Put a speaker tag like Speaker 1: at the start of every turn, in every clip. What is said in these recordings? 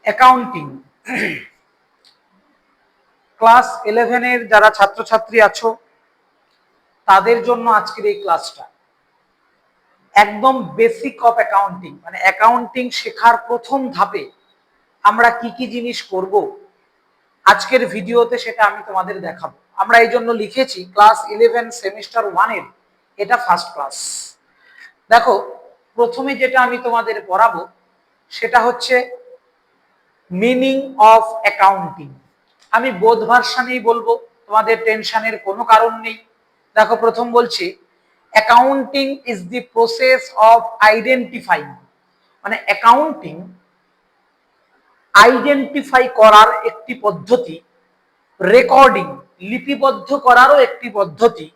Speaker 1: Accounting class 11 এর যারা ছাত্রছাত্রী আছো তাদের জন্য আজকের এই ক্লাসটা একদম বেসিক অফ অ্যাকাউন্টিং, মানে অ্যাকাউন্টিং শেখার প্রথম ধাপে আমরা কি কি জিনিস করব আজকের ভিডিওতে সেটা আমি তোমাদের দেখাবো। আমরা এই জন্য লিখেছি ক্লাস 11 সেমিস্টার 1 এর এটা ফার্স্ট ক্লাস। দেখো, প্রথমে যেটা আমি তোমাদের পড়াবো সেটা হচ্ছে মিনিং অফ অ্যাকাউন্টিং। আমি বোধ ভার্সনেই বলবো, তোমাদের টেনশনের কোনো কারণ নেই। দেখো, প্রথম বলছি accounting is the process of identifying, মানে অ্যাকাউন্টিং আইডেন্টিফাই করার একটি পদ্ধতি, রেকর্ডিং লিপিবদ্ধ করারও একটি পদ্ধতি,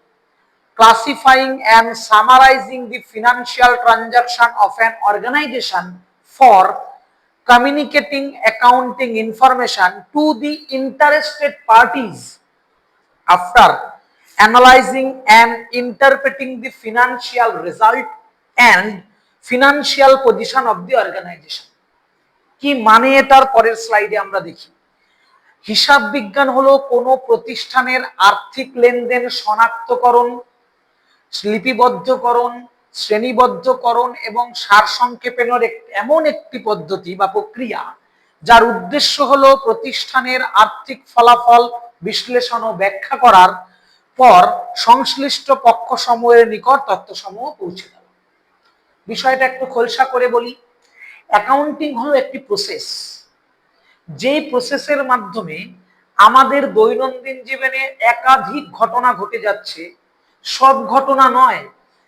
Speaker 1: classifying and summarizing the financial transaction of an organization for communicating accounting information to the interested parties after analyzing and interpreting the financial result and financial position of the organization। কি মানে এটার পরের স্লাইডে আমরা দেখি। হিসাব বিজ্ঞান হলো কোনো প্রতিষ্ঠানের আর্থিক লেনদেন শনাক্তকরণ, লিপিবদ্ধকরণ, শ্রেণীবদ্ধকরণ এবং সারসংক্ষেপণের এমন একটি পদ্ধতি বা প্রক্রিয়া যার উদ্দেশ্য হলো প্রতিষ্ঠানের আর্থিক ফলাফল বিশ্লেষণ ও ব্যাখ্যা করার পর সংশ্লিষ্ট পক্ষসমূহের নিকট তথ্যসমূহ পৌঁছে দেওয়া। বিষয়টা একটু খোলসা করে বলি। অ্যাকাউন্টিং হলো একটি প্রসেস, যেই প্রসেসের মাধ্যমে আমাদের দৈনন্দিন জীবনে একাধিক ঘটনা ঘটে যাচ্ছে, সব ঘটনা নয়,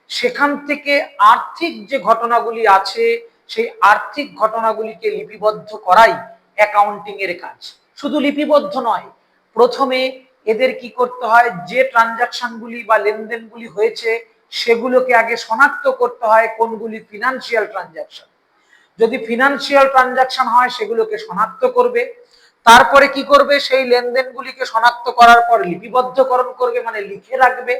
Speaker 1: সেখান থেকে আর্থিক যে ঘটনাগুলি আছে সেই আর্থিক ঘটনাগুলিকে লিপিবদ্ধ করাই অ্যাকাউন্টিং এর কাজ। শুধু লিপিবদ্ধ নয়, প্রথমে এদের কি করতে হয়, যে ট্রানজাকশনগুলি বা লেনদেনগুলি হয়েছে সেগুলোকে আগে শনাক্ত করতে হয় কোনগুলি ফিনান্সিয়াল ট্রানজাকশন। যদি ফিনান্সিয়াল ট্রানজাকশন হয় সেগুলোকে শনাক্ত করবে, তারপরে কি করবে, সেই লেনদেনগুলিকে শনাক্ত করার পর লিপিবদ্ধকরণ করবে, মানে লিখে রাখবে,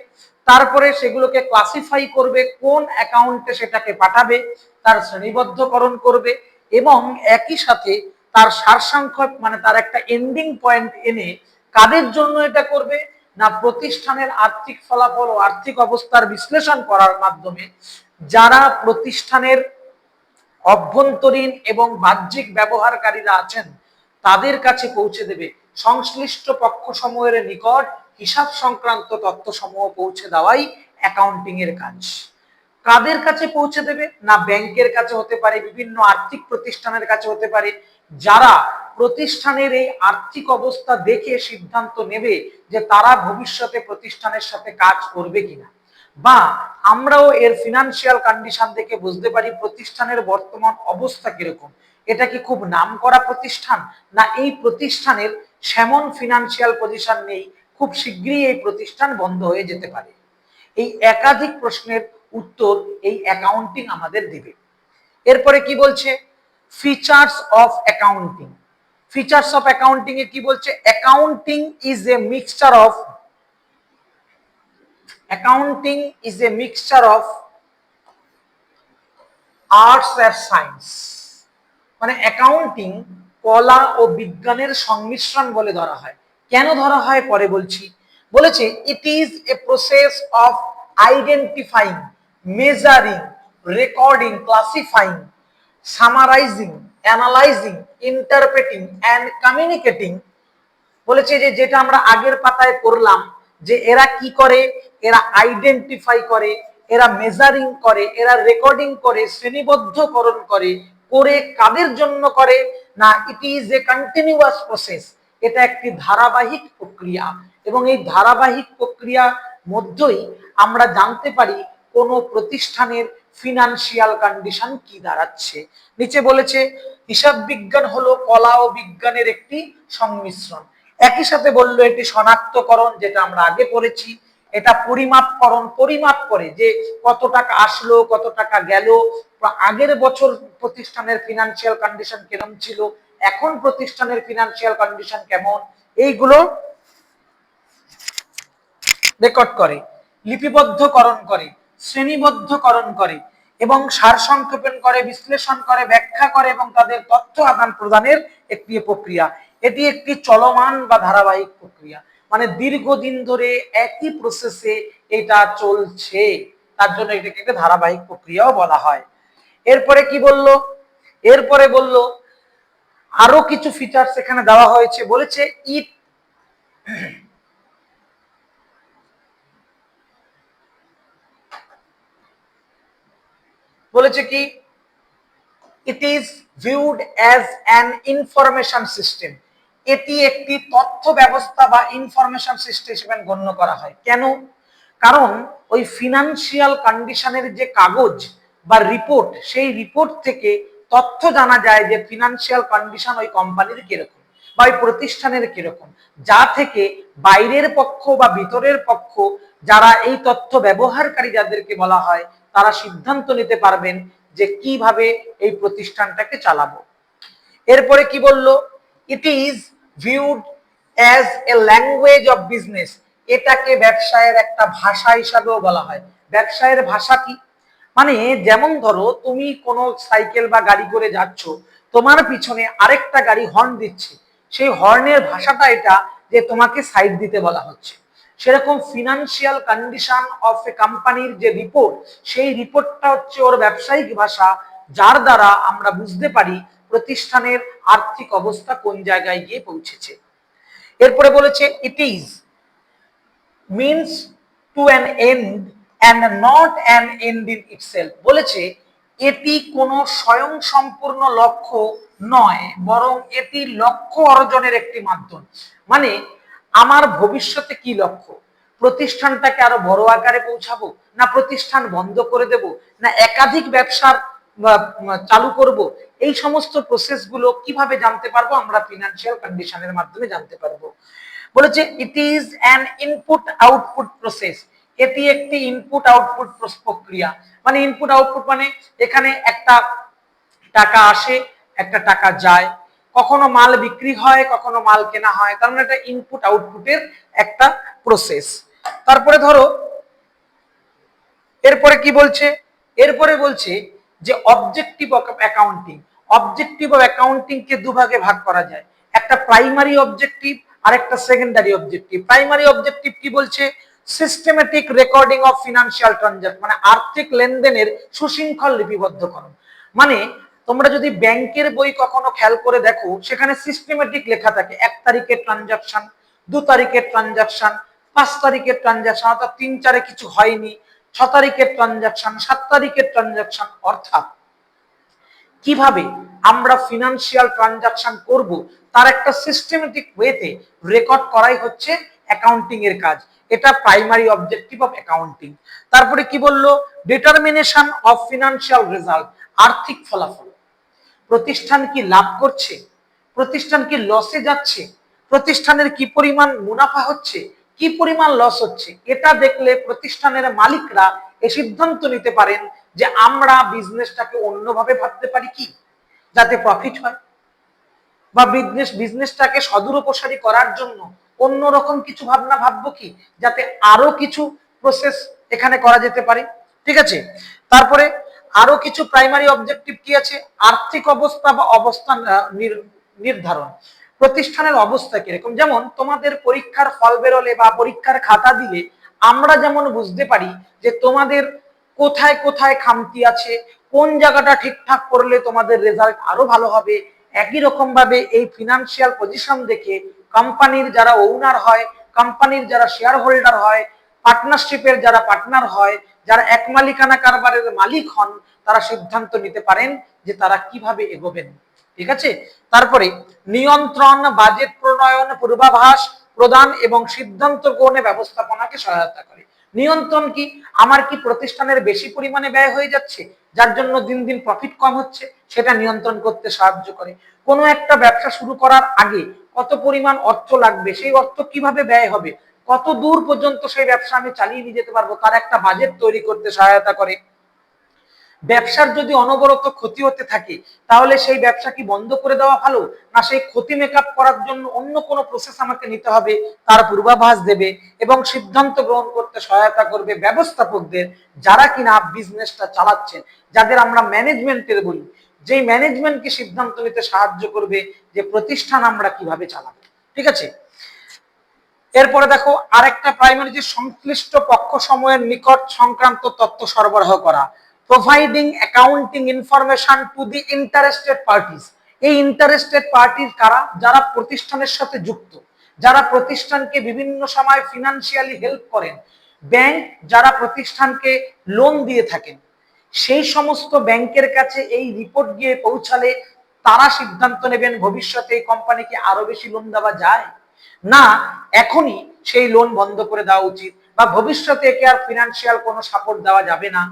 Speaker 1: তারপরে সেগুলোকে ক্লাসিফাই করবে, কোন অ্যাকাউন্টে সেটাকে পাঠাবে, তার শ্রেণীবদ্ধকরণ করবে এবং একই সাথে তার সারসংক্ষেপ, মানে তার একটা এন্ডিং পয়েন্ট এনে কাদের জন্য এটা করবে না, প্রতিষ্ঠানের আর্থিক ফলাফল ও আর্থিক অবস্থার বিশ্লেষণ করার মাধ্যমে যারা প্রতিষ্ঠানের অভ্যন্তরীণ এবং বাহ্যিক ব্যবহারকারীরা আছেন তাদের কাছে পৌঁছে দেবে। সংশ্লিষ্ট পক্ষসমূহের নিকট হিসাব সংক্রান্ত তথ্যসমূহ পৌঁছে দেওয়াই অ্যাকাউন্টিং এর কাজ। কাদের কাছে পৌঁছে দেবে না, ব্যাংকের কাছে হতে পারে, বিভিন্ন আর্থিক প্রতিষ্ঠানের কাছে হতে পারে, যারা প্রতিষ্ঠানের এই আর্থিক অবস্থা দেখে সিদ্ধান্ত নেবে যে তারা ভবিষ্যতে প্রতিষ্ঠানের সাথে কাজ করবে কিনা, বা আমরাও এর ফিনান্সিয়াল কন্ডিশন দেখে বুঝতে পারি প্রতিষ্ঠানের বর্তমান অবস্থা কিরকম, এটা কি খুব নামকরা প্রতিষ্ঠান, না এই প্রতিষ্ঠানের সেমন ফিনান্সিয়াল পজিশন নেই, খুব শীঘ্রই এই প্রতিষ্ঠান বন্ধ হয়ে যেতে পারে। এই একাধিক প্রশ্নের উত্তর এই অ্যাকাউন্টিং আমাদের দেবে। এরপরে কি বলছে, features of accounting. Features of accounting এ কি বলছে, accounting is a mixture of accounting is a mixture of arts and science, মানে অ্যাকাউন্টিং কলা ও বিজ্ঞানের সংমিশ্রণ বলে ধরা হয়। কেন ধরা হয় পরে বলছি। বলেছে it is a process of identifying, measuring, recording, ক্লাসিফাইং, summarising, analysing, interpreting and communicating. বলেছে যে যেটা আমরা আগের পাতায় পড়লাম, যে এরা কি করে, এরা আইডেন্টিফাই করে, এরা মেজারিং করে, এরা রেকর্ডিং করে, শ্রেণীবদ্ধকরণ করে, করে কাদের জন্য করে না, it is a continuous process, এটা একটি ধারাবাহিক প্রক্রিয়া এবং এই ধারাবাহিক প্রক্রিয়া মধ্যেই আমরা জানতে পারি কোন প্রতিষ্ঠানের ফিনান্সিয়াল কন্ডিশন কি দাঁড়াচ্ছে। নিচে বলেছে হিসাব বিজ্ঞান হলো কলা ও বিজ্ঞানের একটি সংমিশ্রণ। একই সাথে বললো এটি শনাক্তকরণ, যেটা আমরা আগে পড়েছি, এটা পরিমাপকরণ, পরিমাপ করে যে কত টাকা আসলো, কত টাকা গেল, আগের বছর প্রতিষ্ঠানের ফিনান্সিয়াল কন্ডিশন কেমন ছিল, এখন প্রতিষ্ঠানের ফিনান্সিয়াল কন্ডিশন কেমন, এইগুলো রেকর্ড করে, লিপিবদ্ধকরণ করে, শ্রেণীবদ্ধকরণ করে এবং সারসংক্ষেপণ করে, বিশ্লেষণ করে, ব্যাখ্যা করে এবং তাদের তথ্য আদান প্রদানের একটি প্রক্রিয়া। এটি একটি চলমান বা ধারাবাহিক প্রক্রিয়া, মানে দীর্ঘদিন ধরে একই প্রসেসে এটা চলছে, তার জন্য এটাকে একটা ধারাবাহিক প্রক্রিয়াও বলা হয়। এরপরে কি বললো, এরপরে বললো আরো কিছু ফিচার্স এখানে দেওয়া হয়েছে, বলেছে ইট বলেছে কি, it is viewed as an information system. এটি একটি তথ্য ব্যবস্থা বা ইনফরমেশন সিস্টেম হিসেবে গণ্য করা হয়। কেন? কারণ ওই ফিনান্সিয়াল কন্ডিশনের যে কাগজ বা রিপোর্ট, সেই রিপোর্ট থেকে তথ্য জানা যায় যে ফিনান্সিয়াল কন্ডিশন ওই কোম্পানির কিরকম বা ওই প্রতিষ্ঠানের কিরকম, যা থেকে বাইরের পক্ষ বা ভিতরের পক্ষ যারা এই তথ্য ব্যবহারকারী যাদেরকে বলা হয়, তারা সিদ্ধান্ত নিতে পারবেন যে কিভাবে এই প্রতিষ্ঠানটাকে চালাবো। এরপরে কি বললো, it is viewed as a language of business. এটাকে ব্যবসায়ের একটা ভাষা হিসাবেও বলা হয়। ব্যবসায়ের ভাষা কি, মানে যেমন ধরো তুমি কোনো সাইকেল বা গাড়ি করে যাচ্ছ, তোমার পিছনে আরেকটা গাড়ি হর্ন দিচ্ছে, সেই হর্নের ভাষাটা এটা যে তোমাকে সাইড দিতে বলা হচ্ছে। সেরকম ফিনান্সিয়াল কন্ডিশন অফ এ কোম্পানির যে রিপোর্ট, সেই রিপোর্টটা হচ্ছে ওর ব্যবসায়িক ভাষা, যার দ্বারা আমরা বুঝতে পারি প্রতিষ্ঠানের আর্থিক অবস্থা কোন জায়গায় গিয়ে পৌঁছেছে। এরপরে বলেছে it is means to an end and not an end in itself. বলেছে এটি কোনো স্বয়ং সম্পূর্ণ লক্ষ্য নয়, বরং এটি লক্ষ্য অর্জনের একটি মাধ্যম। মানে আমার ভবিষ্যতে কি লক্ষ্য, প্রতিষ্ঠানটাকে আরো বড় আকারে পৌঁছাবো, না প্রতিষ্ঠান বন্ধ করে দেব, না একাধিক ব্যবসার চালু করব, এই সমস্ত প্রসেসগুলো কিভাবে জানতে পারবো, আমরা ফিনান্সিয়াল কন্ডিশনের মাধ্যমে জানতে পারবো। বলেছে it is an input output process. এটি একটি ইনপুট আউটপুট প্রক্রিয়া। মানে ইনপুট আউটপুট মানে এখানে একটা টাকা আসে, একটা টাকা যায়, কখনো মাল বিক্রি হয়, কখনো মাল কেনা হয়, তার মানে এটা ইনপুট আউটপুটের একটা প্রসেস। তারপরে ধরো এরপরে কি বলছে, এরপরে বলছে যে objective of accounting. Objective of accounting কে দুভাগে ভাগ করা যায়, একটা প্রাইমারি অবজেক্টিভ আর একটা সেকেন্ডারি অবজেক্টিভ। প্রাইমারি অবজেক্টিভ কি বলছে, systematic recording of financial transaction, মানে আর্থিক লেনদেনের সুশৃঙ্খল লিপিবদ্ধকরণ। মানে তোমরা যদি ব্যাংকের বই কখনো খেয়াল করে দেখো, সেখানে সিস্টেমেটিক লেখা থাকে 1 তারিখের ট্রানজাকশন, 2 তারিখের ট্রানজাকশন, 5 তারিখের ট্রানজাকশন, অর্থাৎ 3-4 কিছু হয়নি, 6 তারিখের ট্রানজাকশন, 7 তারিখের ট্রানজাকশন। অর্থাৎ কিভাবে আমরা ফিনান্সিয়াল ট্রানজাকশন করব তার একটা সিস্টেমেটিক ওয়েতে রেকর্ড করাই হচ্ছে অ্যাকাউন্টিং এর কাজ। এটা প্রাইমারি অবজেক্টিভ অফ অ্যাকাউন্টিং। তারপরে কি বললো, ডিটারমিনেশন অফ ফিনান্সিয়াল রেজাল্ট, আর্থিক ফলাফল। প্রতিষ্ঠান কি লাভ করছে, প্রতিষ্ঠান কি লসে যাচ্ছে, প্রতিষ্ঠানের কি পরিমাণ মুনাফা হচ্ছে, কি পরিমাণ লস হচ্ছে, এটা দেখলে প্রতিষ্ঠানের মালিকরা এ সিদ্ধান্ত নিতে পারেন যে আমরা বিজনেসটাকে অন্যভাবে ভাবতে পারি কি, যাতে প্রফিট হয়, বা বিজনেসটাকে সদূরপ্রসারী করার জন্য অন্যরকম কিছু ভাবনা ভাববো কি, যাতে আরো কিছু প্রসেস এখানে করা যেতে পারে। ঠিক আছে, তারপরে আরো কিছু প্রাইমারি অবজেক্টিভ কি আছে, আর্থিক অবস্থা বা অবস্থান নির্ধারণ, প্রতিষ্ঠানের অবস্থা কিরকম। যেমন তোমাদের পরীক্ষার ফল বেরোলে বা পরীক্ষার খাতা দিলে আমরা যেমন বুঝতে পারি যে তোমাদের কোথায় কোথায় খামতি আছে, কোন জায়গাটা ঠিকঠাক করলে তোমাদের রেজাল্ট আরো ভালো হবে, একই রকম ভাবে এই ফিনান্সিয়াল পজিশন দেখে কোম্পানির যারা ওনার হয়, কোম্পানির যারা শেয়ার হোল্ডার হয়, পার্টনারশিপের যারা পার্টনার হয়, যারা এক মালিকানা কারবারের মালিক হন, তারা সিদ্ধান্ত নিতে পারেন যে তারা কিভাবে এগোবেন। ঠিক আছে, তারপরে নিয়ন্ত্রণ, বাজেট প্রণয়ন, পূর্বাভাস প্রদান এবং সিদ্ধান্ত গ্রহণে ব্যবস্থাপনাকে সহায়তা করে। নিয়ন্ত্রণ কি, আমার কি প্রতিষ্ঠানের বেশি পরিমাণে ব্যয় হয়ে যাচ্ছে যার জন্য দিন দিন প্রফিট কম হচ্ছে, সেটা নিয়ন্ত্রণ করতে সাহায্য করে। কোনো একটা ব্যবসা শুরু করার আগে কত পরিমাণ অর্থ লাগবে, সেই অর্থ কিভাবে ব্যয় হবে, কত দূর পর্যন্ত সেই ব্যবসা আমি চালিয়ে নিয়ে যেতে পারবো, তার একটা বাজেট তৈরি করতে সহায়তা করে। ব্যবসার যদি অনবরত ক্ষতি হতে থাকে তাহলে সেই ব্যবসা কি বন্ধ করে দেওয়া ভালো, না সেই ক্ষতি মেকআপ করার জন্য অন্য কোনো প্রসেস আমাকে নিতে হবে, তার পূর্বাভাস দেবে এবং সিদ্ধান্ত গ্রহণ করতে সহায়তা করবে ব্যবস্থাপকদের, যারা কিনা বিজনেসটা চালাচ্ছেন, যাদের আমরা ম্যানেজমেন্টের বলি, যেই ম্যানেজমেন্টকে সিদ্ধান্ত নিতে সাহায্য করবে যে প্রতিষ্ঠান আমরা কিভাবে চালাবো। ঠিক আছে, এরপরে দেখো আরেকটা প্রাইমারি যে সংশ্লিষ্ট পক্ষ সমূহের নিকট সংক্রান্ত তথ্য সরবরাহ করা, providing accounting information to the interested parties. এই ইন্টারেস্টেড পার্টি কারা? যারা প্রতিষ্ঠানের সাথে যুক্ত, যারা প্রতিষ্ঠানকে বিভিন্ন সময় ফিনান্সিয়ালি হেল্প করেন, ব্যাংক যারা প্রতিষ্ঠানকে লোন দিয়ে থাকেন, সেই সমস্ত ব্যাংকের কাছে এই রিপোর্ট গিয়ে পৌঁছালে তারা সিদ্ধান্ত নেবেন ভবিষ্যতে এই কোম্পানিকে আরো বেশি লোন দেওয়া যায় না এখনই সেই লোন বন্ধ করে দেওয়া উচিত, বা ভবিষ্যতে একে আর ফিনান্সিয়াল কোনো সাপোর্ট দেওয়া যাবে না,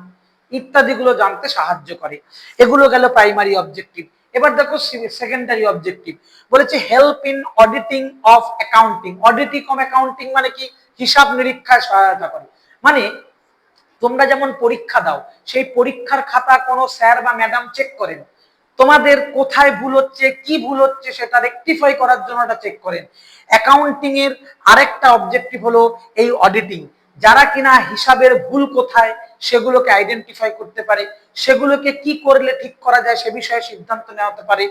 Speaker 1: ইত্যাদিগুলো জানতে সাহায্য করে। এগুলো গেল প্রাইমারি অবজেক্টিভ। এবার দেখো সেকেন্ডারি অবজেক্টিভ, বলেছে help in auditing of accounting. Auditing of accounting মানে কি? হিসাব নিরীক্ষায় সহায়তা করে। মানে তোমরা যেমন পরীক্ষা দাও, সেই পরীক্ষার খাতা কোনো স্যার বা ম্যাডাম চেক করেন, তোমাদের কোথায় ভুল হচ্ছে, কি ভুল হচ্ছে সেটা রেকটিফাই করার জন্য এটা চেক করেন। অ্যাকাউন্টিং এর আরেকটা অবজেক্টিভ হলো এই অডিটিং, যারা কিনা হিসাবের ভুল কোথায় সেগুলোকে আইডেন্টিফাই করতে পারে, সেগুলোকে কি করলে ঠিক করা যায় সে বিষয়ে সিদ্ধান্ত নেওয়া হতে পারে।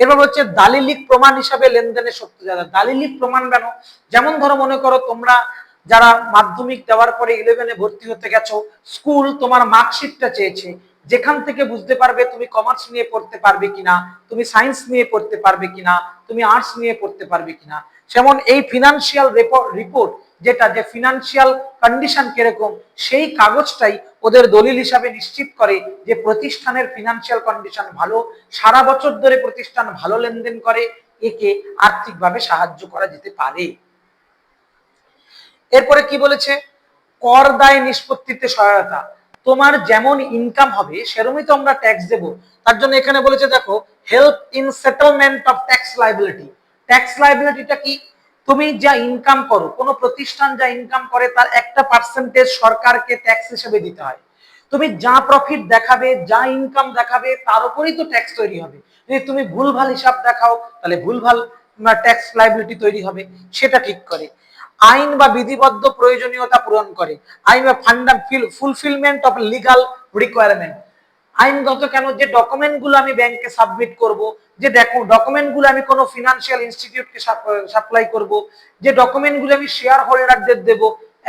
Speaker 1: এবার হচ্ছে দালিলিক প্রমাণ হিসাবে লেনদেনের সত্যতা। দালিলিক প্রমাণ কেন? যেমন ধরো মনে করো তোমরা যারা মাধ্যমিক দেওয়ার পরে 11-এ ভর্তি হতে গেছো, স্কুল তোমার মার্কশিটটা চেয়েছে, যেখান থেকে বুঝতে পারবে তুমি কমার্স নিয়ে পড়তে পারবে কিনা, তুমি সায়েন্স নিয়ে পড়তে পারবে কিনা, তুমি আর্টস নিয়ে পড়তে পারবে কিনা। যেমন এই ফিনান্সিয়াল রিপোর্ট যেটা, যে ফিনান্সিয়াল কন্ডিশন কিরকম, সেই কাগজটাই ওদের দলিল হিসাবে নিশ্চিত করে যে প্রতিষ্ঠানের ফিনান্সিয়াল কন্ডিশন ভালো, সারা বছর ধরে প্রতিষ্ঠান ভালো লেনদেন করে, একে আর্থিকভাবে সাহায্য করা যেতে পারে। এরপরে কি বলেছে? কর দায় নিষ্পত্তিতে সহায়তা। তোমার যেমন ইনকাম হবে সেরকমই তো আমরা ট্যাক্স দেব, তার জন্য এখানে বলেছে দেখো help in settlement of tax liability. Tax লাইবিলিটিটা কি? তুমি যা ইনকাম করো, কোনো প্রতিষ্ঠান যা ইনকাম করে তার একটা পার্সেন্টেজ সরকারকে ট্যাক্স হিসেবে দিতে হয়। তুমি যা প্রফিট দেখাবে, যা ইনকাম দেখাবে, তার উপরেই তো ট্যাক্স তৈরি হবে। যদি তুমি ভুলভাল হিসাব দেখাও তাহলে ভুলভাল ট্যাক্স লাইবিলিটি তৈরি হবে, সেটা ঠিক করে। আইন বা বিধিবদ্ধ প্রয়োজনীয়তা পূরণ করে। আইন বা ফুলফিলমেন্ট অফ লিগাল রিকোয়ারমেন্ট। আইনগত কেন? যে ডকুমেন্ট গুলো আমি ব্যাংকে সাবমিট করব, যে দেখো ডকুমেন্ট গুলো আমি কোনো ফিনান্সিয়াল ইনস্টিটিউটকে সাপ্লাই করব, যে ডকুমেন্ট গুলো আমি শেয়ার হোল্ডারদের দেব,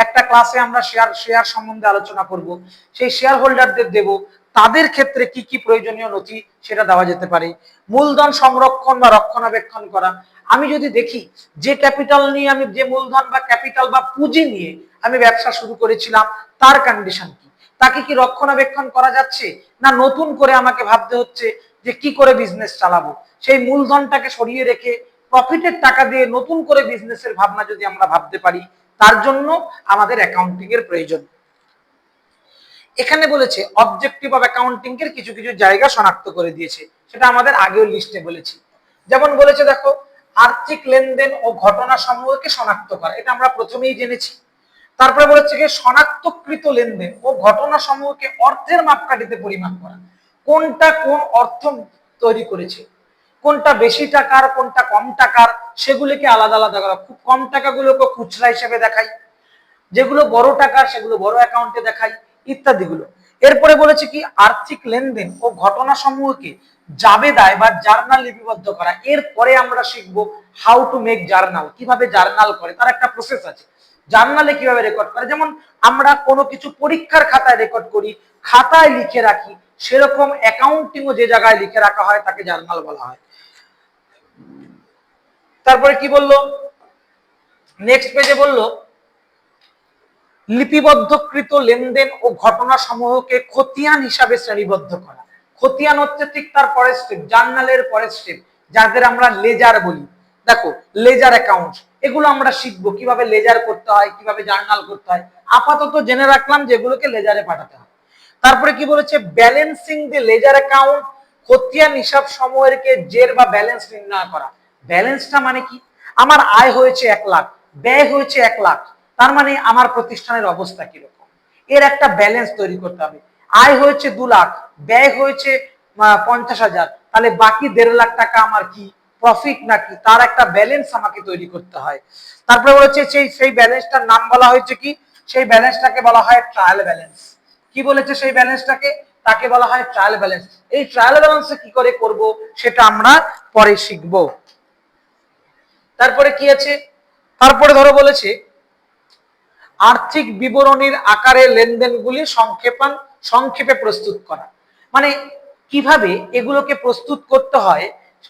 Speaker 1: একটা ক্লাসে আমরা শেয়ার সম্বন্ধে আলোচনা করব, সেই শেয়ার হোল্ডারদের দেব, তাদের ক্ষেত্রে কি কি প্রয়োজনীয় নথি সেটা দেওয়া যেতে পারে। মূলধন সংরক্ষণ বা রক্ষণাবেক্ষণ করা। আমি যদি দেখি যে ক্যাপিটাল নিয়ে আমি, যে মূলধন বা ক্যাপিটাল বা পুঁজি নিয়ে আমি ব্যবসা শুরু করেছিলাম, তার কন্ডিশন কি, তাকে কি রক্ষণাবেক্ষণ করা যাচ্ছে, না নতুন করে আমাকে ভাবতে হচ্ছে যে কি করে বিজনেস চালাবো। সেই মূলধনটাকে সরিয়ে রেখে প্রফিটের টাকা দিয়ে নতুন করে বিজনেসের ভাবনা যদি আমরা ভাবতে পারি, তার জন্য আমাদের অ্যাকাউন্টিং এর প্রয়োজন। এখানে বলেছে অবজেক্টিভ অফ অ্যাকাউন্টিং এর কিছু কিছু জায়গা শনাক্ত করে দিয়েছে, সেটা আমাদের আগেও লিস্টে বলেছি। যেমন বলেছে দেখো আর্থিক লেনদেন ও ঘটনা সমূহকে শনাক্ত করা, এটা আমরা প্রথমেই জেনেছি। তারপরে বলেছে যে শনাক্তকৃত লেনদেন ও ঘটনা সমূহকে অর্থের মাপকাঠিতে পরিমাপ করা, কোনটা কোন অর্থ তৈরি করেছে, কোনটা বেশি টাকার কোনটা কম টাকার, সেগুলিকে আলাদা আলাদা করা। খুব কম টাকাগুলোকে খুচরা হিসেবে দেখাই, যেগুলো বড় টাকার সেগুলো বড় অ্যাকাউন্টে দেখাই, ইত্যাদিগুলো। এরপরে বলেছে কি আর্থিক লেনদেন ও ঘটনা সমূহকে জাবেদায় বা জার্নাল লিপিবদ্ধ করা। এরপরে আমরা শিখবো হাউ টু মেক জার্নাল, কিভাবে জার্নাল করে, তার একটা প্রসেস আছে। জার্নালে কিভাবে রেকর্ড করে, যেমন আমরা কোনো কিছু পরীক্ষার খাতায় রেকর্ড করি, খাতায় লিখে রাখি, সেরকম অ্যাকাউন্টিংও যে জায়গায় লিখে রাখা হয় তাকে জার্নাল বলা হয়। তারপরে কি বললো, নেক্সট পেজে বললো লিপিবদ্ধকৃত লেনদেন ও ঘটনা সমূহকে খতিয়ান হিসাবে শ্রেণীবদ্ধ করা। খতিয়ান হচ্ছে ঠিক তার পরের স্টেপ, জার্নালের পরের স্টেপ, যাদের আমরা লেজার বলি। দেখো লেজার অ্যাকাউন্ট, এগুলো আমরা শিখবো কিভাবে লেজার করতে হয়, কিভাবে জার্নাল করতে হয়। আপাতত জেনে রাখলাম যেগুলোকে লেজারে পাঠাতে হয়। তারপরে কি বলেছে ব্যালেন্সিং দি লেজার অ্যাকাউন্ট, খতিয়ান হিসাব সমূহকে জের বা ব্যালেন্স নির্ণয় করা। ব্যালেন্সটা মানে কি? আমার আয় হয়েছে 1 লাখ, ব্যয় হয়েছে 1 লাখ, তার মানে আমার প্রতিষ্ঠানের অবস্থা কিরকম, এর একটা ব্যালেন্স তৈরি করতে হবে। আয় হয়েছে 2 লাখ, ব্যয় হয়েছে 50,000, তাহলে বাকি 1.5 লাখ টাকা আমার কি প্রফিট নাকি, তার একটা ব্যালেন্স আমাকে তৈরি করতে হয়। তারপরে বলেছে সেই ব্যালেন্সটার নাম বলা হয়েছে কি, সেই ব্যালেন্সটাকে বলা হয় ট্রায়াল ব্যালেন্স। কি বলেছে সেই ব্যালেন্সটাকে, তাকে বলা হয় ট্রায়াল ব্যালেন্স। এই ট্রায়াল ব্যালেন্স কি করে করব সেটা আমরা পরে শিখব। তারপরে কি আছে, তারপরে ধরো বলেছে আর্থিক বিবরণীর আকারে লেনদেনগুলি সংক্ষেপে প্রস্তুত করা। মানে কিভাবে এগুলোকে প্রস্তুত করতে হয়,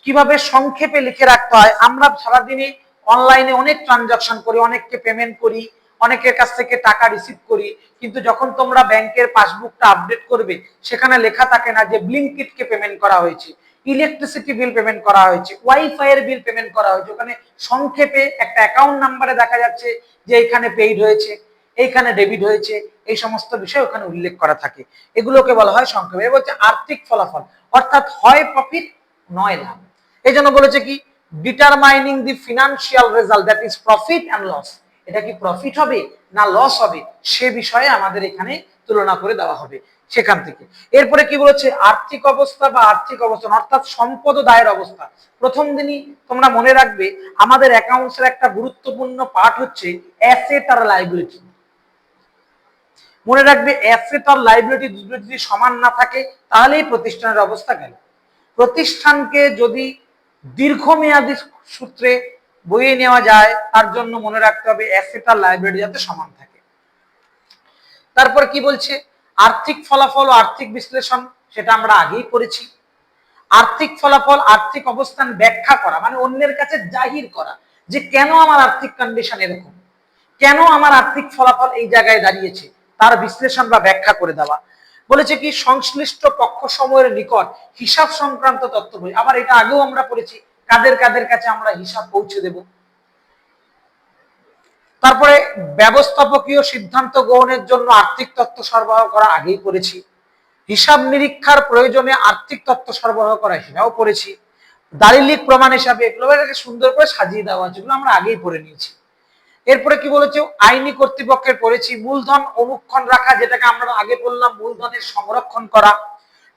Speaker 1: কিভাবে সংক্ষেপে লিখে রাখতে হয়। আমরা সারাদিনে অনলাইনে অনেক ট্রানজাকশন করি, অনেককে পেমেন্ট করি, অনেকের কাছ থেকে টাকা রিসিভ করি, কিন্তু যখন তোমরা ব্যাংকের পাসবুকটা আপডেট করবে সেখানে লেখা থাকে না যে ব্লিঙ্কিটকে পেমেন্ট করা হয়েছে, ইলেকট্রিসিটি বিল পেমেন্ট করা হয়েছে, ওয়াইফাই এর বিল পেমেন্ট করা হয়েছে। ওখানে সংক্ষেপে একটা অ্যাকাউন্ট নাম্বারে দেখা যাচ্ছে যে এখানে পেইড হয়েছে, এইখানে ডেবিট হয়েছে, এই সমস্ত বিষয় ওখানে উল্লেখ করা থাকে। এগুলোকে বলা হয় সংক্ষেপে। বলছে আর্থিক ফলাফল, অর্থাৎ হয় প্রফিট নয় লাভ। এই জন্য বলেছে কি determining the financial result, that is profit and loss. এটা কি প্রফিট হবে না লস হবে সে বিষয়ে আমাদের এখানে তুলনা করে দেওয়া হবে সেখান থেকে। এরপরে কি বলেছে আর্থিক অবস্থা বা আর্থিক অবস্থান, অর্থাৎ সম্পদ ও দায়ের অবস্থা। প্রথম দিনই তোমরা মনে রাখবে আমাদের অ্যাকাউন্টসের একটা গুরুত্বপূর্ণ পার্ট হচ্ছে অ্যাসেট আর লায়াবিলিটি। মনে রাখবে অ্যাসেট আর লায়াবিলিটি দুটো যদি সমান না থাকে তাহলেই প্রতিষ্ঠানের অবস্থা গেল। প্রতিষ্ঠানকে যদি দীর্ঘমেয়াদী সূত্রে বইয়ে নেওয়া যায় তার জন্য মনে রাখতে হবে অ্যাসেট আর লায়াবিলিটি যাতে সমান থাকে। তারপর কি বলছে আর্থিক ফলাফল ও আর্থিক বিশ্লেষণ, সেটা আমরা আগেই পড়েছি। আর্থিক ফলাফল আর্থিক অবস্থান ব্যাখ্যা করা, মানে অন্যের কাছে জাহির করা যে কেন আমার আর্থিক কন্ডিশন এরকম, কেন আমার আর্থিক ফলাফল এই জায়গায় দাঁড়িয়েছে, তার বিশ্লেষণ বা ব্যাখ্যা করে দেওয়া। বলেছে কি সংশ্লিষ্ট পক্ষ সময়ের নিকট হিসাব সংক্রান্ত তথ্য বই, আবার এটা আগেও আমরা পড়েছি কাদের কাদের কাছে আমরা হিসাব পৌঁছে দেব। তারপরে ব্যবস্থাপকীয় সিদ্ধান্ত গ্রহণের জন্য আর্থিক তথ্য সরবরাহ করা, আগেই পড়েছি। হিসাব নিরীক্ষার প্রয়োজনে আর্থিক তথ্য সরবরাহ করা, সেটাও পড়েছি। দালিলিক প্রমাণ হিসাবে এগুলো সুন্দর করে সাজিয়ে দেওয়া আছে, এগুলো আমরা আগেই পড়ে নিয়েছি। এরপরে কি বলেছে আইনি কর্তৃপক্ষের পড়েছি মূলধন অনুক্ষণ রাখা, যেটাকে আমরা আগে বললাম মূলধনের সংরক্ষণ করা।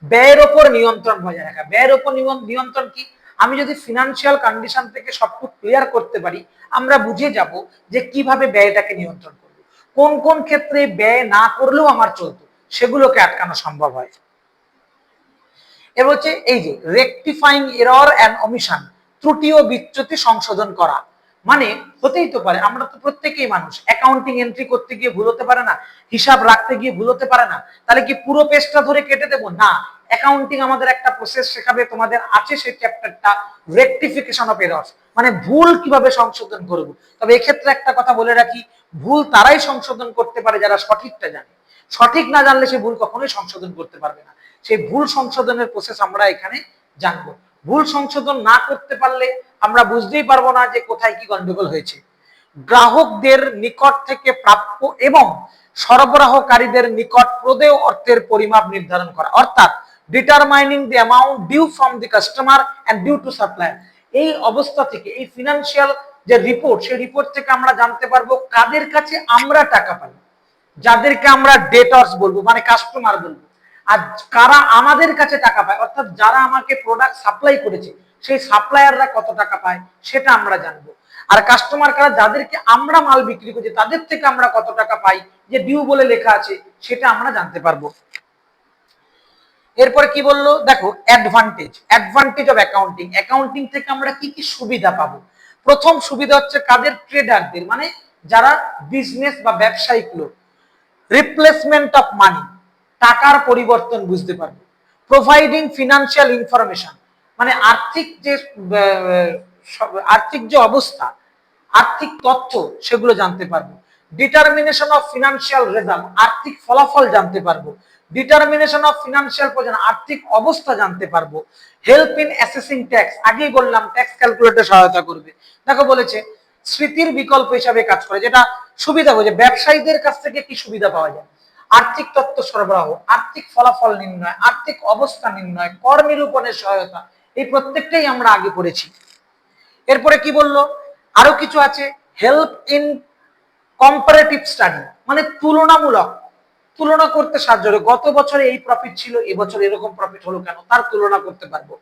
Speaker 1: ব্যয়ের ওপর নিয়ন্ত্রণ বজায় রাখা, ব্যয়ের ওপর নিয়ন্ত্রণ কি, আমি যদি ফিনান্সিয়াল কন্ডিশন থেকে সবটুকু ক্লিয়ার করতে পারি আমরা বুঝে যাব যে কিভাবে ব্যয়টাকে নিয়ন্ত্রণ করব, কোন কোন ক্ষেত্রে ব্যয় না করলেও আমার চলতো সেগুলোকে আটকানো সম্ভব হয়। এবার হচ্ছে এই যে রেকটিফাইং এরর অ্যান্ড অমিশন, ত্রুটি ও বিচ্যুতি সংশোধন করা। মানে হতেই তো পারে, আমরা তো প্রত্যেকেই মানুষ, অ্যাকাউন্টিং এন্ট্রি করতে গিয়ে ভুল হতে পারে না, হিসাব রাখতে গিয়ে ভুল হতে পারে না, তাহলে কি পুরো পেজটা ধরে কেটে দেব না। অ্যাকাউন্টিং আমাদের একটা প্রসেস শেখাবে, তোমাদের আছে সেই চ্যাপ্টারটা রেকটিফিকেশন অফ এরর্স, মানে ভুল কিভাবে সংশোধন করব। তবে এক্ষেত্রে একটা কথা বলে রাখি, ভুল তারাই সংশোধন করতে পারে যারা সঠিকটা জানে, সঠিক না জানলে সে ভুল কখনোই সংশোধন করতে পারবে না। সেই ভুল সংশোধনের প্রসেস আমরা এখানে জানবো। ভুল সংশোধন না করতে পারলে আমরা বুঝতেই পারবো না যে কোথায় কি গন্ডগোল হয়েছে। গ্রাহকদের নিকট থেকে প্রাপ্য এবং সরবরাহকারীদের নিকট প্রদেয় অর্থের পরিমাপ নির্ধারণ করা, অর্থাৎ determining the amount due from the customer and due to supplier. এই অবস্থা থেকে এই ফিনান্সিয়াল যে রিপোর্ট, সেই রিপোর্ট থেকে আমরা জানতে পারবো কাদের কাছে আমরা টাকা পাই, যাদেরকে আমরা ডেটর্স বলবো মানে কাস্টমার বলবো, আর কারা আমাদের কাছে টাকা পায়, অর্থাৎ যারা আমাকে প্রোডাক্ট সাপ্লাই করেছে সেই সাপ্লায়াররা কত টাকা পায় সেটা আমরা জানবো। আর কাস্টমার কারা, যাদেরকে আমরা মাল বিক্রি করছি তাদের থেকে আমরা কত টাকা পাই, যে ডিউ বলে লেখা আছে সেটা আমরা জানতে পারবো। এরপরে কি বললো দেখো অ্যাডভান্টেজ অফ অ্যাকাউন্টিং, অ্যাকাউন্টিং থেকে আমরা কি কি সুবিধা পাবো। প্রথম সুবিধা হচ্ছে কাদের, ট্রেডারদের, মানে যারা বিজনেস বা ব্যবসায়িক লোক। রিপ্লেসমেন্ট অফ মানি, টাকার পরিবর্তন বুঝতে পারবে। প্রোভাইডিং ফিনান্সিয়াল ইনফরমেশন, মানে আর্থিক যে অবস্থা, আর্থিক তথ্য সেগুলো জানতে পারবো। ডিটারমিনেশন অফ ফিনান্সিয়াল রেজাল্ট, আর্থিক ফলাফল জানতে পারবো। ডিটারমিনেশন অফ ফিনান্সিয়াল পজিশন, আর্থিক অবস্থা জানতে পারবো। হেল্প ইন অ্যাসেসিং ট্যাক্স, আগেই বললাম ট্যাক্স ক্যালকুলেটর সহায়তা করবে। দেখো বলেছে স্মৃতির বিকল্প হিসাবে কাজ করে, যেটা সুবিধা হচ্ছে ব্যবসায়ীদের কাছ থেকে কি সুবিধা পাওয়া যায়, আর্থিক তথ্য সরবরাহ, আর্থিক ফলাফল নির্ণয়, আর্থিক অবস্থা নির্ণয়, কর নিরূপণের সহায়তা, এই প্রত্যেকটাই আমরা আগে পড়েছি। এরপরে কি বললো আরো কিছু আছে, হেল্প ইন কম্পারেটিভ স্টাডি, মানে তুলনামূলক তুলনা করতে সাহায্য করে, গত বছরে এই প্রফিট ছিল, এবছর এরকম প্রফিট হলো কেন, তার তুলনা করতে পারবো।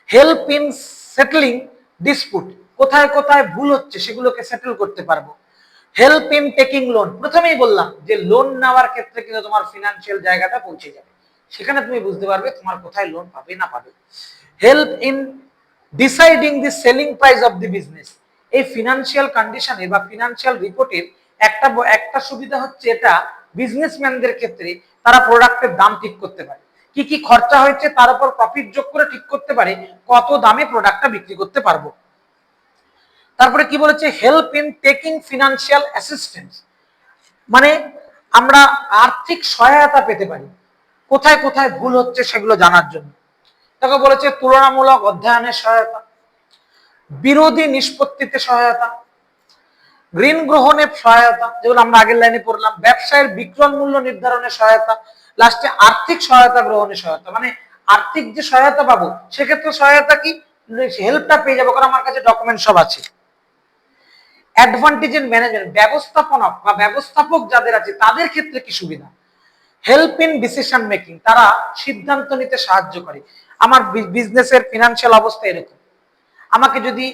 Speaker 1: হেল্প ইন সেটলিং ডিসপুট, কোথায় কোথায় ভুল হচ্ছে সেগুলোকে সেটেল করতে পারবো। হেল্প ইন টেকিং লোন, প্রথমেই বললাম যে লোন নেওয়ার ক্ষেত্রে কিন্তু তোমার ফিনান্সিয়াল জায়গাটা পৌঁছে যাবে, সেখানে তুমি বুঝতে পারবে তোমার কোথায় লোন পাবে না পাবে। Help in deciding the selling price of the business, এই ফিনান্সিয়াল কন্ডিশনে বা ফিনান্সিয়াল রিপোর্টের একটা সুবিধা হচ্ছে এটা বিজনেসম্যানদের ক্ষেত্রে, তারা প্রোডাক্টের দাম ঠিক করতে পারে, কি কি খরচা হয়েছে তার উপর প্রফিট যোগ করে ঠিক করতে পারে কত দামে প্রোডাক্টটা বিক্রি করতে পারবো। তারপরে কি বলেছে, help in taking financial assistance, মানে আমরা আর্থিক সহায়তা পেতে পারি কোথায় কোথায় ভুল হচ্ছে সেগুলো জানার জন্য। তাকে বলেছে তুলনামূলক অধ্যয়নের সহায়তা, বিরোধী নিষ্পত্তিতে সহায়তা, ঋণ গ্রহণের সহায়তা, যেগুলো আমরা আগের লাইনে পড়লাম, ব্যবসায়ের বিক্রয় মূল্য নির্ধারণের সহায়তা, লাস্টে আর্থিক সহায়তা গ্রহণের সহায়তা, মানে আর্থিক যে সহায়তা পাবো সেক্ষেত্রে সহায়তা কি, হেল্পটা পেয়ে যাবো কারণ আমার কাছে ডকুমেন্ট সব আছে। অ্যাডভান্টেজ ইন ম্যানেজমেন্ট, ব্যবস্থাপনা বা ব্যবস্থাপক যাদের আছে তাদের ক্ষেত্রে কি সুবিধা। হেল্প ইন ডিসিশন মেকিং, তারা সিদ্ধান্ত নিতে সাহায্য করে, আমার বিজনেসের ফিনান্সিয়াল অবস্থা এরকম, আমাকে যদি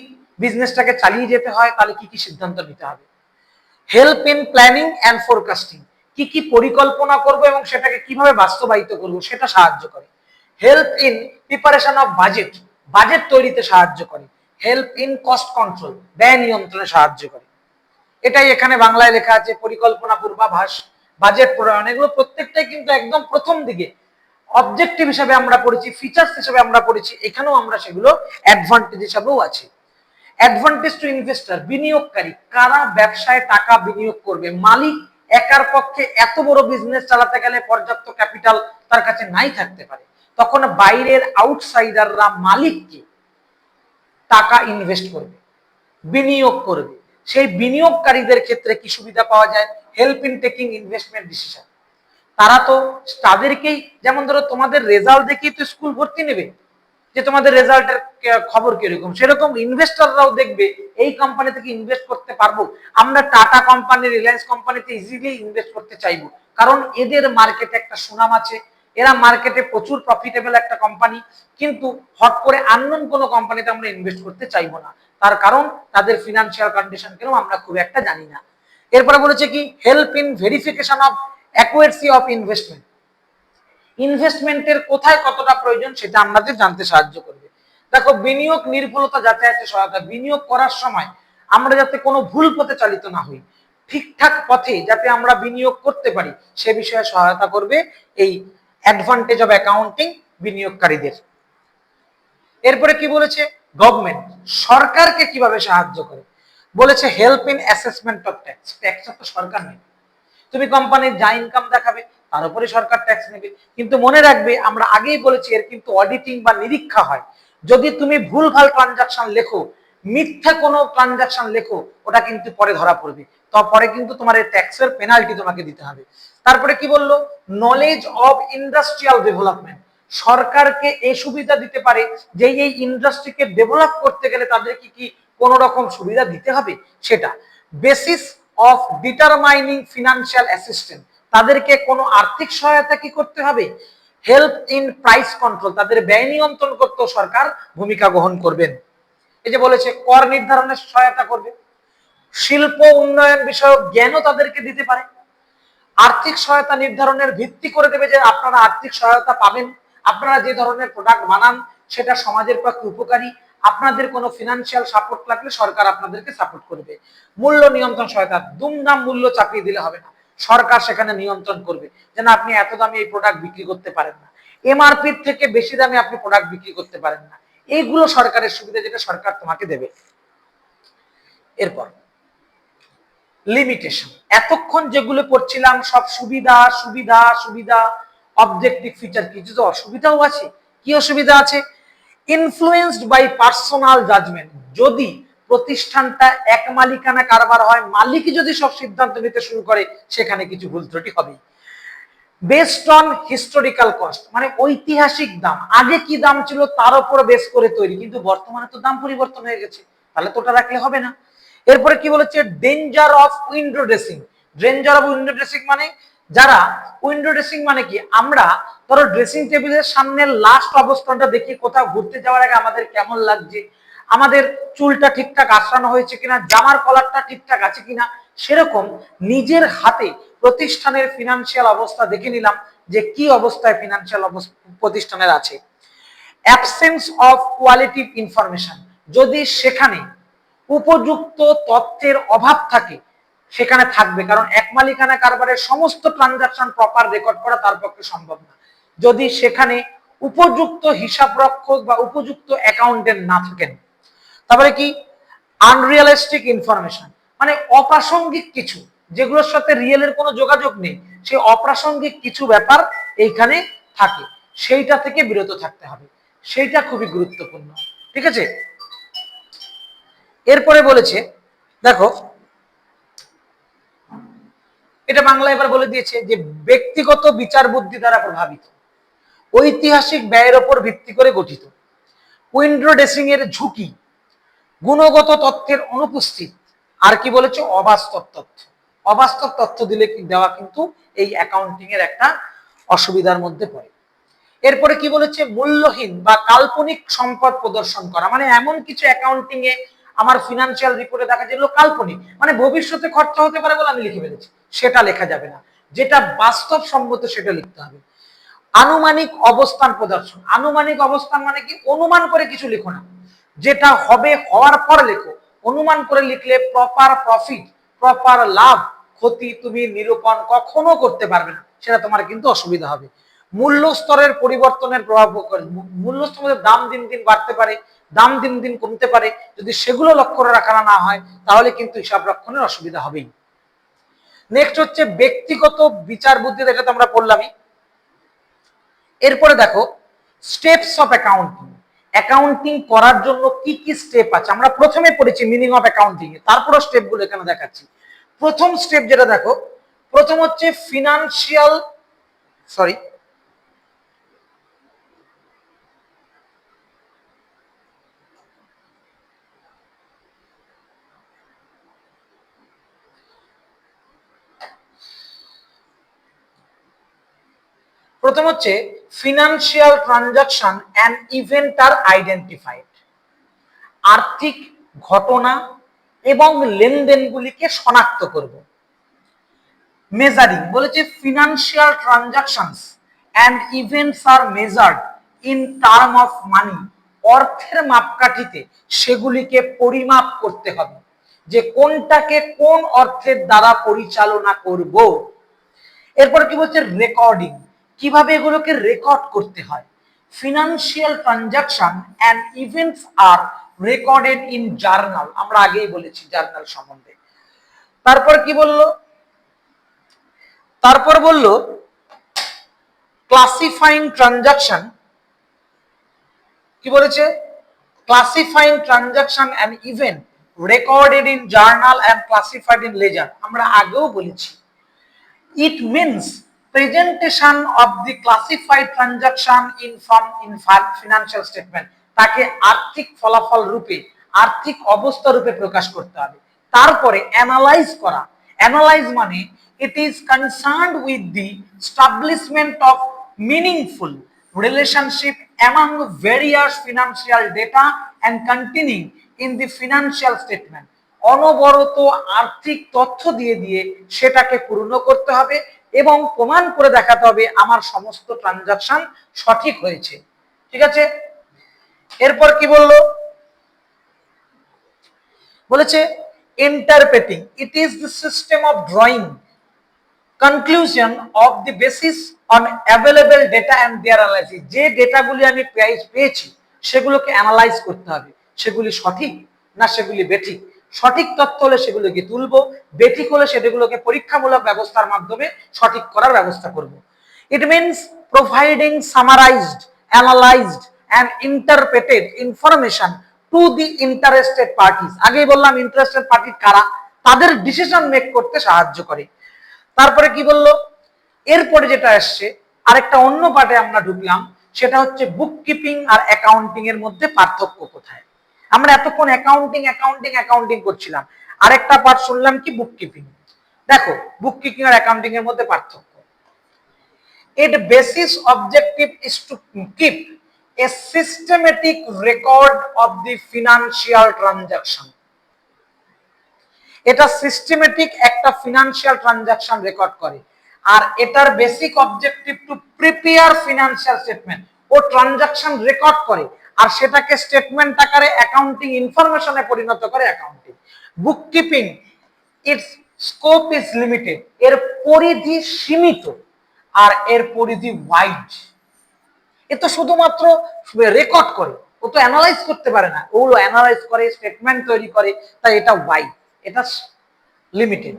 Speaker 1: বিজনেসটাকে চালিয়ে যেতে হয় তাহলে কি কি সিদ্ধান্ত নিতে হবে। Help in planning and forecasting, কি কি পরিকল্পনা করব এবং সেটাকে কিভাবে বাস্তবায়িত করব সেটা সাহায্য করে। Help in preparation of budget, budget তৈরিতে সাহায্য করে। হেল্প ইন কস্ট কন্ট্রোল, ব্যয় নিয়ন্ত্রণে সাহায্য করে। এটাই এখানে বাংলায় লেখা আছে, পরিকল্পনা পূর্বাভাস, বাজেট প্রণয়ন, এগুলো প্রত্যেকটাই কিন্তু একদম প্রথম দিকে অবজেক্টিভ হিসেবে আমরা পড়েছি, ফিচার্স হিসেবে আমরা পড়েছি, এখানেও আমরা সেগুলো অ্যাডভান্টেজ হিসেবেও আছে। অ্যাডভান্টেজ টু ইনভেস্টর, বিনিয়োগকারী, কারা ব্যবসায় টাকা বিনিয়োগ করবে, মালিক একার পক্ষে এত বড় বিজনেস চালাতে গেলে পর্যাপ্ত ক্যাপিটাল তার কাছে নাই থাকতে পারে, তখন বাইরের আউটসাইডাররা মালিককে টাকা ইনভেস্ট করবে, বিনিয়োগ করবে, সেই বিনিয়োগকারীদের ক্ষেত্রে কি সুবিধা পাওয়া যায়, help in taking investment decision, তারা তো তাদেরকেই, যেমন ধরো তোমাদের রেজাল্ট দেখেই তো স্কুল ভর্তি নেবে যে তোমাদের রেজাল্টের খবর কিরকম, সেরকম ইনভেস্টররাও দেখবে এই কোম্পানি থেকে ইনভেস্ট করতে পারবো, আমরা টাটা কোম্পানি, রিলায়েন্স কোম্পানিতে ইজিলি ইনভেস্ট করতে চাইবো, কারণ এদের মার্কেটে একটা সুনাম আছে, এরা মার্কেটে প্রচুর প্রফিটেবল একটা কোম্পানি, কিন্তু হট করে আননোন কোনো কোম্পানিতে আমরা ইনভেস্ট করতে চাইবো না, তার কারণ তাদের ফিনান্সিয়াল কন্ডিশন কেন আমরা খুব একটা জানি না। এরপরে বলেছে কি, help in verification of accuracy of investment, ইনভেস্টমেন্টের কোথায় কতটা প্রয়োজন সেটা আমাদের জানতে সাহায্য করবে। দেখো, বিনিয়োগ নির্ভুলতা যাতায়াতে সহায়তা, বিনিয়োগ করার সময় আমরা যাতে কোনো ভুল পথে চালিত না হই, ঠিকঠাক পথে যাতে আমরা বিনিয়োগ করতে পারি সে বিষয়ে সহায়তা করবে এই অ্যাডভান্টেজ অফ অ্যাকাউন্টিং বিনিয়োগকারীদের। এরপরে কি বলেছে, গভর্নমেন্ট, সরকারকে কিভাবে সাহায্য করে, বলেছে help in assessment of tax, tax তো সরকার নেবে, তুমি কোম্পানির যা ইনকাম দেখাবে তার উপরে সরকার ট্যাক্স নেবে, কিন্তু মনে রাখবে আমরা আগেই বলেছি এর কিন্তু অডিটিং বা নিরীক্ষা হয়, যদি তুমি ভুলভাল ট্রানজাকশন লেখো, মিথ্যা কোনো ট্রানজাকশন লেখো, ওটা কিন্তু পরে ধরা পড়বে, তারপরে কিন্তু তোমার এই ট্যাক্সের পেনাল্টি তোমাকে দিতে হবে। তারপরে কি বললো, নলেজ অফ ইন্ডাস্ট্রিয়াল ডেভেলপমেন্ট, সরকারকে এই সুবিধা দিতে পারে যে এই ইন্ডাস্ট্রিকে ডেভেলপ করতে গেলে তাদের কি কি কোন রকম সুবিধা দিতে হবে সেটা। Basis of determining financial assistance, তাদেরকে কোনো আর্থিক সহায়তা কি করতে হবে। হেল্প ইন প্রাইস কন্ট্রোল, তাদের ব্যয় নিয়ন্ত্রণ করতেও সরকার ভূমিকা গ্রহণ করবেন। এই যে বলেছে কর নির্ধারণের সহায়তা করবে, শিল্প উন্নয়ন বিষয়ক জ্ঞানও তাদেরকে দিতে পারে, আর্থিক সহায়তা নির্ধারণের ভিত্তি করে দেবে যে আপনারা আর্থিক সহায়তা পাবেন, আপনারা যে ধরনের প্রোডাক্ট বানান সেটা সমাজের পক্ষে উপকারী, আপনাদের কোনো ফিনান্সিয়াল সাপোর্ট লাগলে সরকার আপনাদেরকে সাপোর্ট করবে। মূল্য নিয়ন্ত্রণ সহায়তা, দুমদাম মূল্য চাপিয়ে দিলে হবে না, সরকার সেখানে নিয়ন্ত্রণ করবে যেন আপনি এত দামে এই প্রোডাক্ট বিক্রি করতে পারেন না, এমআরপি থেকে বেশি দামে আপনি প্রোডাক্ট বিক্রি করতে পারেন না, এইগুলো সরকারের সুবিধা যেটা সরকার তোমাকে দেবে। এরপর লিমিটেশন, এতক্ষণ যেগুলো পড়ছিলাম সব সুবিধা সুবিধা সুবিধা, অবজেক্টিভ ফিচার, কিছু তো অসুবিধাও আছে। কি অসুবিধা আছে, ইনফ্লুয়েন্সড বাই পার্সোনাল জাজমেন্ট, যদি প্রতিষ্ঠানটা এক মালিকানা কারবার হয়, মালিকই যদি সব সিদ্ধান্ত নিতে শুরু করে সেখানে কিছু ভুল ত্রুটি হবেই। বেসড অন হিস্টোরিক্যাল কস্ট, মানে ঐতিহাসিক দাম, আগে কি দাম ছিল তার উপর বেস করে তৈরি, কিন্তু বর্তমানে তো দাম পরিবর্তন হয়ে গেছে, তাহলে তো ওটা রাখলে হবে না। এরপরে কি বলেছে, danger of window dressing, danger of window dressing মানে যারা উইন্ডো ড্রেসিং মানে কি, আমরা ধরো ড্রেসিং টেবিলের সামনে লাস্ট অবস্থানটা দেখি কোথাও ঘুরতে যাওয়ার আগে আমাদের কেমন লাগছে, আমাদের চুলটা ঠিকঠাক আঁচড়ানো হয়েছে কিনা, জামার কলারটা ঠিকঠাক আছে কিনা, সেরকম নিজের হাতে প্রতিষ্ঠানের ফিনান্সিয়াল অবস্থা দেখে নিলাম যে কি অবস্থায় ফিনান্সিয়াল প্রতিষ্ঠানের আছে। অ্যাবসেন্স অফ কোয়ালিটি ইনফরমেশন, যদি সেখানে উপযুক্ত তথ্যের অভাব থাকে সেখানে থাকবে, কারণ এক মালিকানা কারবারের সমস্ত ট্রানজাকশন প্রপার রেকর্ড করা তার পক্ষে সম্ভব না যদি সেখানে উপযুক্ত হিসাবরক্ষক বা উপযুক্ত অ্যাকাউন্টেন্ট না থাকেন। তারপরে কি আনরিয়ালিস্টিক ইনফরমেশন, মানে অপ্রাসঙ্গিক কিছু, যেগুলোর সাথে রিয়েলের কোনো যোগাযোগ নেই, সেই অপ্রাসঙ্গিক কিছু ব্যাপার এইখানে থাকে, সেইটা থেকে বিরত থাকতে হবে, সেইটা খুবই গুরুত্বপূর্ণ। ঠিক আছে, এরপরে বলেছে দেখো, এটা বাংলা এবার বলে দিয়েছে যে ব্যক্তিগত বিচার বুদ্ধি দ্বারা প্রভাবিত, ঐতিহাসিক ব্যয়ের উপর ভিত্তি করে গঠিত, উইন্ডো ড্রেসিং এর ঝুঁকি, গুণগত তথ্যের অনুপস্থিত, আর কি বলেছে অবাস্তব তথ্য। অবাস্তব তথ্য দিলে দেওয়া কিন্তু এই অ্যাকাউন্টিং এর একটা অসুবিধার মধ্যে পড়ে। এরপরে কি বলেছে মূল্যহীন বা কাল্পনিক সম্পদ প্রদর্শন করা, মানে এমন কিছু অ্যাকাউন্টিং এ আমার ফিনান্সিয়াল রিপোর্টে দেখা যেগুলো কাল্পনিক, মানে ভবিষ্যতে খরচা হতে পারে বলে আমি লিখে ফেলেছি, সেটা লেখা যাবে না, যেটা বাস্তবসম্মত সেটা লিখতে হবে। আনুমানিক অবস্থান প্রদর্শন, আনুমানিক অবস্থান মানে কি অনুমান করে কিছু লিখো না, যেটা হবে হওয়ার পর লেখো, অনুমান করে লিখলে প্রপার প্রফিট, প্রপার লাভ ক্ষতি তুমি নিরূপণ কখনো করতে পারবে না, সেটা তোমার কিন্তু অসুবিধা হবে। মূল্য স্তরের পরিবর্তনের প্রভাব করে, মূল্য স্তরের দাম দিন দিন বাড়তে পারে, দাম দিন দিন কমতে পারে, যদি সেগুলো লক্ষ্য রাখা না হয় তাহলে কিন্তু হিসাব রক্ষণের অসুবিধা হবেই। নেক্সট হচ্ছে ব্যক্তিগত বিচার বুদ্ধি, এটা তো আমরা পড়লামই। এরপরে দেখো স্টেপস অফ অ্যাকাউন্টিং, অ্যাকাউন্টিং করার জন্য কি কি স্টেপ আছে, আমরা প্রথমে পড়েছি মিনিং অফ অ্যাকাউন্টিং এ, তারপরে স্টেপগুলো এখানে দেখাচ্ছি। প্রথম স্টেপ যেটা দেখো, প্রথম হচ্ছে ফিনান্সিয়াল সরি প্রথম হচ্ছে financial transaction and event are identified, আর্থিক ঘটনা এবং লেনদেনগুলিকে শনাক্ত করব। মেজারিং বলেছে financial transactions and events are measured in term of money, অর্থের মাপকাঠিতে সেগুলিকে পরিমাপ করতে হবে, যে কোনটাকে কোন অর্থের দ্বারা পরিচালনা করব। এরপর কি বলছে রেকর্ডিং, কিভাবে এগুলোকে রেকর্ড করতে হয়। Financial transaction and events are recorded in journal, আমরা আগেই বলেছি জার্নাল সম্বন্ধে। তারপর কি বললো, তারপর বলল ক্লাসিফাইং ট্রানজাকশন, কি বলেছে classifying transaction and event recorded in journal and classified in ledger, আমরা আগেও বলেছি। It means presentation of the classified transaction in financial statement, তাকে আর্থিক ফলাফল রূপে, আর্থিক অবস্থা রূপে প্রকাশ করতে হবে। তারপরে অ্যানালাইজ করা, অ্যানালাইজ মানে it is concerned with the establishment of meaningful relationship among various financial data and containing in the financial statement, অনবরত আর্থিক তথ্য দিয়ে দিয়ে সেটাকে পূর্ণ করতে হবে এবং প্রমাণ করে দেখাতে হবে আমার সমস্ত ট্রানজাকশন সঠিক হয়েছে। ঠিক আছে, এরপর কি বললো, বলেছে interpreting, it is the system of drawing conclusion of the basis on available data and their analysis, যে ডেটাগুলি আমি পেয়েছি সেগুলোকে অ্যানালাইজ করতে হবে, সেগুলি সঠিক না সেগুলি বেঠিক, সঠিক তথ্য হলে সেগুলোকে তুলবো, বেঠিক হলে সেগুলোকে পরীক্ষামূলক ব্যবস্থার মাধ্যমে সঠিক করার ব্যবস্থা করব। It means providing summarised, analysed and interpreted information to the interested parties, আগেই বললাম ইন্টারেস্টেড পার্টি কারা, তাদের ডিসিশন মেক করতে সাহায্য করে। তারপরে কি বললো, এরপরে যেটা আসছে আরেকটা অন্য পার্টে আমরা ঢুকলাম, সেটা হচ্ছে বুক কিপিং আর অ্যাকাউন্টিং এর মধ্যে পার্থক্য কোথায়। আমরা এতক্ষণ অ্যাকাউন্টিং অ্যাকাউন্টিং অ্যাকাউন্টিং করছিলাম, আরেকটা পার্ট শুনলাম কি বুক কিপিং। দেখো বুক কিপিং আর অ্যাকাউন্টিং এর মধ্যে পার্থক্য, Its basis objective is to keep a systematic record of the financial transaction. এটা সিস্টেমেটিক একটা ফিনান্সিয়াল ট্রানজাকশন রেকর্ড করে, আর এটার basic objective to prepare financial statement. ও ট্রানজাকশন রেকর্ড করে আর সেটাকে স্টেটমেন্ট আকারে অ্যাকাউন্টিং ইনফরমেশনে পরিণত করে accounting. Bookkeeping its scope is limited, এর পরিধি সীমিত আর এর পরিধি ওয়াইড। এ তো শুধুমাত্র রেকর্ড করে, ও তো অ্যানালাইজ করতে পারে না, ওগুলো অ্যানালাইজ করে স্টেটমেন্ট তৈরি করে, তাই এটা ওয়াইড, এটা limited.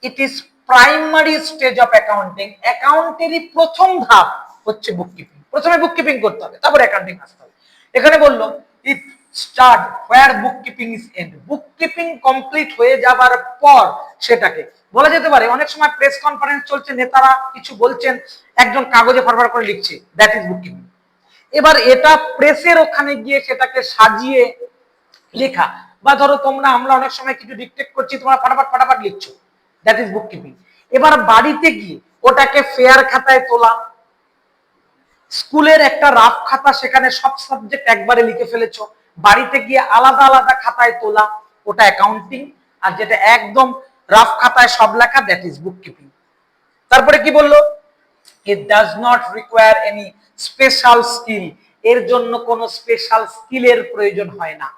Speaker 1: It is primary stage of accounting, অ্যাকাউন্টেরই প্রথম ধাপ হচ্ছে বুককিপিং। প্রথমে বুককিপিং করতে হবে, তারপর অ্যাকাউন্টিং আসতে হবে। এখানে বললো it start where bookkeeping is end, bookkeeping complete হয়ে যাবার পর সেটাকে বলা যেতে পারে, অনেক সময় প্রেস কনফারেন্স চলছে, নেতারা কিছু বলছেন, একজন কাগজে ফরওয়ার্ড করে লিখছে, দ্যাট ইজ বুককিপিং। এবার এটা প্রেসের ওখানে গিয়ে সেটাকে সাজিয়ে লেখা, বা ধরো তোমরা আমরা অনেক সময় কিছু ডিকটেট করছি, তোমরা ফটাফট লিখছো, দ্যাট ইজ বুককিপিং। এবার বাড়িতে গিয়ে ওটাকে ফেয়ার খাতায় তোলা, স্কুলের একটা রাফ খাতা, সেখানে সব সাবজেক্ট একবারে লিখে ফেলেছো, বাড়িতে গিয়ে আলাদা আলাদা খাতায় তোলা, ওটা অ্যাকাউন্টিং। আর যেটা একদম রাফ খাতায় সব লেখা, দ্যাট ইজ বুককিপিং। তারপরে কি বললো, ইট does not require any special skill, এর জন্য কোনো স্পেশাল স্কিলের প্রয়োজন হয় না,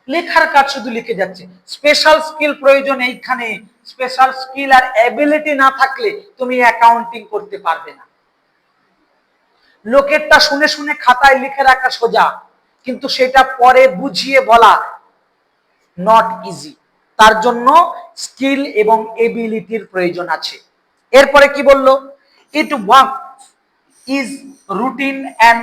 Speaker 1: লেখার কাজ শুধু লিখে যাচ্ছে। স্পেশাল স্কিল প্রয়োজন এইখানে, স্পেশাল স্কিল আর এবিলিটি না থাকলে তুমি অ্যাকাউন্টিং করতে পারবে না। লোকেরটা শুনে শুনে খাতায় লিখে রাখা সোজা, কিন্তু সেটা পরে বুঝিয়ে বলা নট ইজি, তার জন্য স্কিল এবং এবিলিটির প্রয়োজন আছে। এরপরে কি বললো, it work is routine and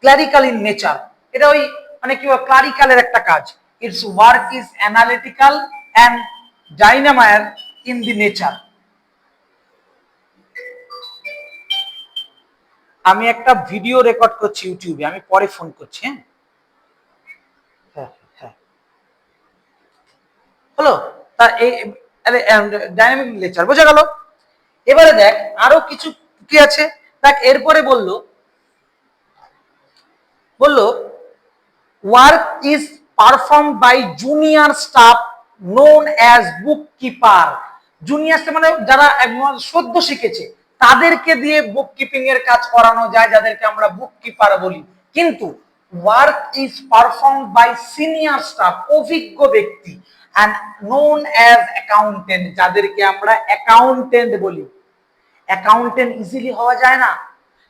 Speaker 1: clerical in nature, এটা ওই মানে কি ক্লারিক্যালের একটা কাজ। Its work is analytical and dynamic in the nature. আমি একটা ভিডিও রেকর্ড করছি ইউটিউবে, আমি পরে ফোন করছি। হ্যাঁ হ্যাঁ হলো, তা এই ডাইনামিক নেচার বোঝা গেল। এবারে দেখ আরো কিছু কি আছে, দেখ এরপরে বললো work is perform by junior staff known as bookkeeper. Junior মানে যারা সদ্য শিখেছে তাদেরকে দিয়ে বুককিপিং এর কাজ করানো যায়, যাদেরকে আমরা বুককিপার বলি। কিন্তু work is perform by senior staff, অভিজ্ঞ ব্যক্তি, অ্যান্ড নোন অ্যাজ অ্যাকাউন্টেন্ট, যাদেরকে আমরা অ্যাকাউন্টেন্ট বলি। অ্যাকাউন্টেন্ট ইজিলি হওয়া যায় না,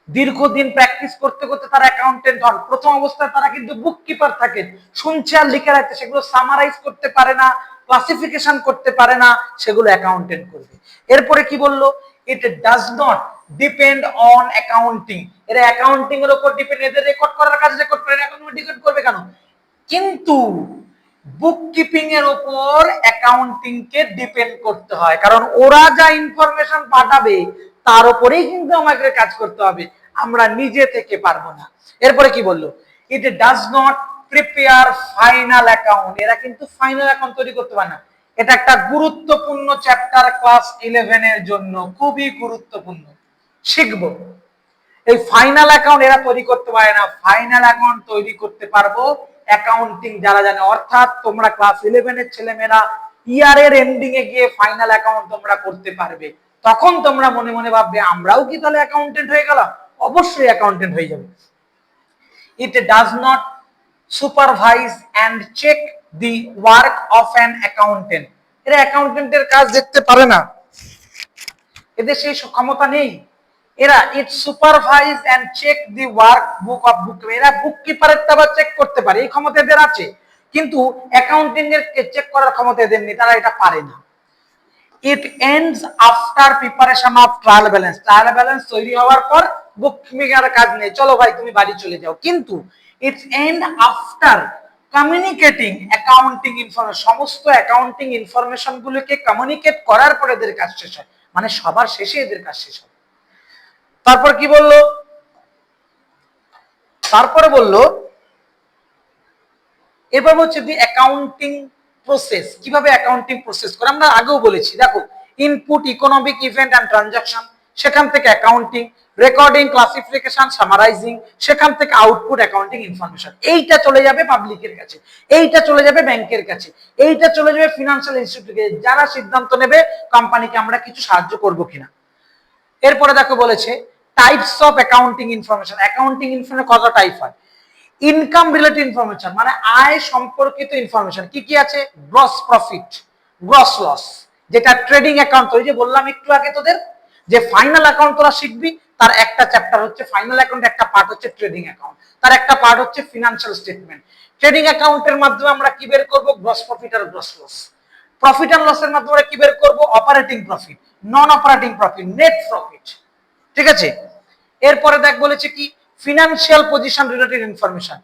Speaker 1: দীর্ঘদিন প্র্যাকটিস করতে করতে তারা অ্যাকাউন্টেন্ট হন। প্রথম অবস্থায় তারা কিন্তু বুককিপার থাকে, শুনছে আর লিখে রাখতে, সেগুলো সামারাইজ করতে পারে না, ক্লাসিফিকেশন করতে পারে না, সেগুলো অ্যাকাউন্টেন্ট করবে। এরপরে কি বললো, ইট does not depend on accounting, এরা অ্যাকাউন্টিং এর উপর ডিপেন্ড, এদের রেকর্ড করার কাজ রেকর্ড করে, ডিপেন্ড করবে কেন? কিন্তু বুককিপিং এর উপর অ্যাকাউন্টিং কে ডিপেন্ড করতে হয়, কারণ ওরা যা ইনফরমেশন পাঠাবে তার উপরেই কিন্তু আমাদের কাজ করতে হবে, আমরা নিজে থেকে পারবো না। এরপরে কি বললো, ইট does not prepare final account, এরা কিন্তু ফাইনাল অ্যাকাউন্ট তৈরি করতে পারে না। এটা একটা গুরুত্বপূর্ণ চ্যাপ্টার ক্লাস 11 এর জন্য, খুবই গুরুত্বপূর্ণ, শিখবো। এই ফাইনাল অ্যাকাউন্ট এরা তৈরি করতে পারে না, ফাইনাল অ্যাকাউন্ট তৈরি করতে পারবো অ্যাকাউন্টিং যারা জানে, অর্থাৎ তোমরা ক্লাস 11 এর ছেলেমেয়েরা ইয়ারের এন্ডিং এ গিয়ে ফাইনাল অ্যাকাউন্ট তোমরা করতে পারবে। তখন তোমরা মনে মনে ভাববে আমরাও কি তাহলে অ্যাকাউন্টেন্ট হয়ে গেলাম? অবশ্যই অ্যাকাউন্টেন্ট হয়ে যাবে। It does not supervise and check the work of an accountant, এরা অ্যাকাউন্টেন্টের কাজ দেখতে পারে না, এদের সেই ক্ষমতা নেই। এরা it supervise and check the work book of book, এরা বুককিপারেরটা বা চেক করতে পারে, এই ক্ষমতা এদের আছে, কিন্তু অ্যাকাউন্টিং এর চেক করার ক্ষমতা এদের নেই, তারা এটা পারে না। It ends after preparation of trial balance, trial balance তৈরি হওয়ার পর বুককিপিং এর কাজ নেই, চলো ভাই তুমি বাড়ি চলে যাও। কিন্তু it's end after communicating accounting information, সমস্ত অ্যাকাউন্টিং ইনফরমেশন গুলোকে কমিউনিকেট করার পর এদের কাজ শেষ হয়, মানে সবার শেষে এদের কাজ শেষ হয়। তারপর কি বললো, তারপরে বললো এবার হচ্ছে দি অ্যাকাউন্টিং প্রসেস, কিভাবে অ্যাকাউন্টিং প্রসেস করে, আমরা আগেও বলেছি। দেখো input, economic event and transaction, সেখান থেকে অ্যাকাউন্টিং, রেকর্ডিং, ক্লাসিফিকেশন, সামারাইজিং, সেখান থেকে আউটপুট, অ্যাকাউন্টিং ইনফরমেশন। এইটা চলে যাবে পাবলিকের কাছে, এইটা চলে যাবে ব্যাংকের কাছে, এইটা চলে যাবে ফিনান্সিয়াল ইনস্টিটিউটের কাছে, যারা সিদ্ধান্ত নেবে কোম্পানিকে আমরা কিছু সাহায্য করব কিনা। এরপরে দেখো বলেছে types of accounting information. Accounting information কত টাইপ হয়? ইনকাম রিলেটেড ইনফরমেশন মানে আয় সম্পর্কিত ইনফরমেশন কি কি আছে? গ্রস প্রফিট, গ্রস লস, যেটা ট্রেডিং অ্যাকাউন্ট, ওই যে বললাম একটু আগে তোদের যে ফাইনাল অ্যাকাউন্ট তোরা শিখবি, তার একটা চ্যাপ্টার হচ্ছে ফাইনাল অ্যাকাউন্ট, একটা পার্ট হচ্ছে ট্রেডিং অ্যাকাউন্ট, তার একটা পার্ট হচ্ছে ফিনান্সিয়াল স্টেটমেন্ট। ট্রেডিং অ্যাকাউন্টের মাধ্যমে আমরা কি বের করব? গ্রস প্রফিট আর গ্রস লস। প্রফিট অ্যান্ড লসের মাধ্যমে আমরা কি বের করব? Operating profit, non operating profit, net profit. ঠিক আছে, এরপরে দেখ বলেছে কি financial position related information,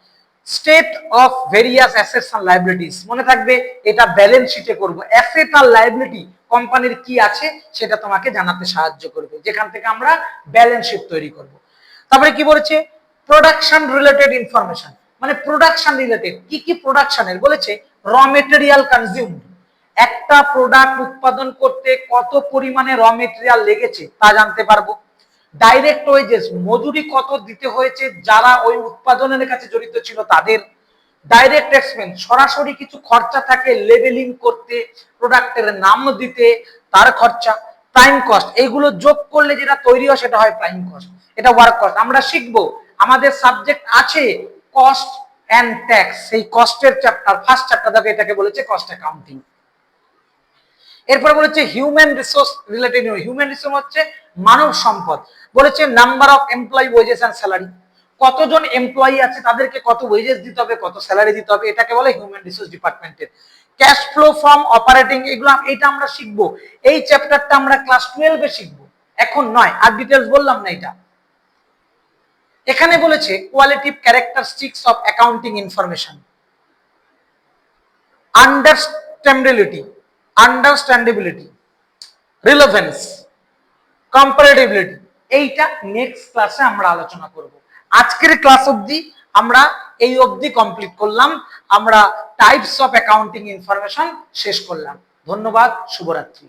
Speaker 1: state of various assets and liabilities. মনে থাকবে এটা ব্যালেন্স শিটে করব, অ্যাসেট আর লায়াবিলিটি কোম্পানির কি আছে সেটা তোমাকে জানাতে সাহায্য করবে, যেখান থেকে আমরা ব্যালেন্স শিট তৈরি করব। তারপরে কি বলেছে? প্রোডাকশন রিলেটেড ইনফরমেশন মানে প্রোডাকশন রিলেটেড কি কি প্রোডাকশনের বলেছে? র মেটেরিয়াল কনজিউমড, একটা প্রোডাক্ট উৎপাদন করতে কত পরিমাণে র মেটেরিয়াল লেগেছে তা জানতে পারবো। ডাইরেক্ট ওয়েজেস, মজুরি কত দিতে হয়েছে যারা ওই উৎপাদনের কাছে জড়িত ছিল তাদের। ডাইরেক্ট এক্সপেন্স, সরাসরি কিছু খরচা থাকে লেবেলিং করতে, প্রোডাক্টের নাম দিতে, তার খরচা। প্রাইম কস্ট, এইগুলো যোগ করলে যেটা তৈরি হয় সেটা হয় প্রাইম কস্ট, এটা ওয়ার্ক কস্ট। আমরা শিখবো, আমাদের সাবজেক্ট আছে কস্ট এন্ড ট্যাক্স, সেই কস্টের চ্যাপ্টার, ফার্স্ট চ্যাপ্টার দেখো এটাকে বলেছে কস্ট অ্যাকাউন্টিং। এরপরে বলেছে human resource related, human resource হচ্ছে মানব সম্পদ। বলেছে number of employee, wages and salary, কতজন এমপ্লয়ি আছে তাদেরকে কত ওয়েজেস দিতে হবে, কত স্যালারি দিতে হবে, এটাকে বলে হিউম্যান রিসোর্স ডিপার্টমেন্টের। ক্যাশ ফ্লো ফ্রম অপারেটিং, এগুলো এটা আমরা শিখবো, এই চ্যাপ্টারটা আমরা ক্লাস 12 এ শিখবো, এখন নয়, আর ডিটেইলস বললাম না এটা। এখানে বলেছে qualitive characteristics of accounting information, understandability, relevance, comparability, এইটা নেক্সট ক্লাসে আমরা আলোচনা করব। আজকের ক্লাস অবধি আমরা এই অবধি কমপ্লিট করলাম, আমরা টাইপস অফ অ্যাকাউন্টিং ইনফরমেশন শেষ করলাম। ধন্যবাদ, শুভরাত্রি।